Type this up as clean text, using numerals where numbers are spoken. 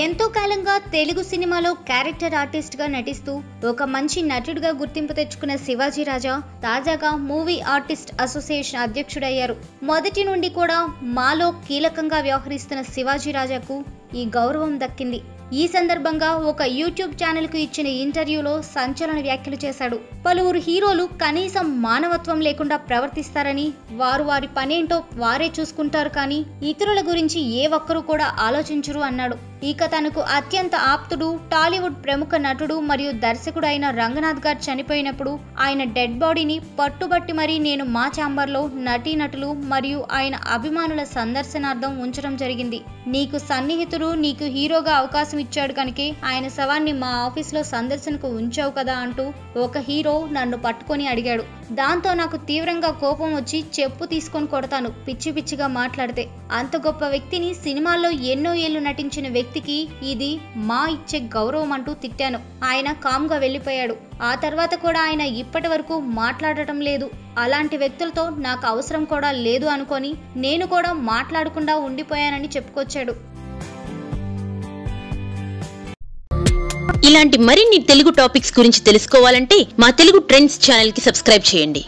ఎంతో కాలంగా తెలుగు సినిమాలో క్యారెక్టర్ ఆర్టిస్ట్ గా నటిస్తూ ఒక మంచి నటుడిగా గుర్తింపు తెచ్చుకున్న శివాజీ రాజా తాజాగా మూవీ ఆర్టిస్ట్ అసోసియేషన్ అధ్యక్షుడయ్యారు. మొదటి నుండి కూడా మాలో కీలకంగా వ్యవహరిస్తున్న శివాజీ రాజాకు ఈ గౌరవం దక్కింది. ఈ సందర్భంగా ఒక యూట్యూబ్ ఛానల్ కు ఇచ్చిన ఇంటర్వ్యూలో సంచలన వ్యాఖ్యలు చేశాడు. పలువురు హీరోలు కనీసం మానవత్వం లేకుండా ప్రవర్తిస్తారని, వారు వారి పనేంటో వారే చూసుకుంటారు కానీ ఇతరుల గురించి ఏ ఒక్కరూ కూడా ఆలోచించరు అన్నాడు. ఇక తనకు అత్యంత ఆప్తుడు టాలీవుడ్ ప్రముఖ నటుడు మరియు దర్శకుడు అయిన రంగనాథ్ గారు చనిపోయినప్పుడు ఆయన డెడ్ బాడీని పట్టుబట్టి మరీ నేను మా ఛాంబర్లో నటీనటులు మరియు ఆయన అభిమానుల సందర్శనార్థం ఉంచడం జరిగింది. నీకు సన్నిహితుడు నీకు హీరోగా అవకాశం ఇచ్చాడు కనుకే ఆయన శవాన్ని మా ఆఫీస్లో సందర్శనకు ఉంచావు కదా అంటూ ఒక హీరో నన్ను పట్టుకొని అడిగాడు. దాంతో నాకు తీవ్రంగా కోపం వచ్చి చెప్పు తీసుకొని కొడతాను పిచ్చి పిచ్చిగా మాట్లాడితే. అంత గొప్ప వ్యక్తిని సినిమాల్లో ఎన్నో ఏళ్లు నటించిన వ్యక్తికి ఇది మా ఇచ్చే గౌరవం అంటూ తిట్టాను. ఆయన కామ్గా వెళ్ళిపోయాడు. ఆ తర్వాత కూడా ఆయన ఇప్పటి వరకు మాట్లాడటం లేదు. అలాంటి వ్యక్తులతో నాకు అవసరం కూడా లేదు అనుకొని నేను కూడా మాట్లాడకుండా ఉండిపోయానని చెప్పుకొచ్చాడు. ఇలాంటి మరిన్ని తెలుగు టాపిక్స్ గురించి తెలుసుకోవాలంటే మా తెలుగు ట్రెండ్స్ ఛానల్ కి సబ్స్క్రైబ్ చేయండి.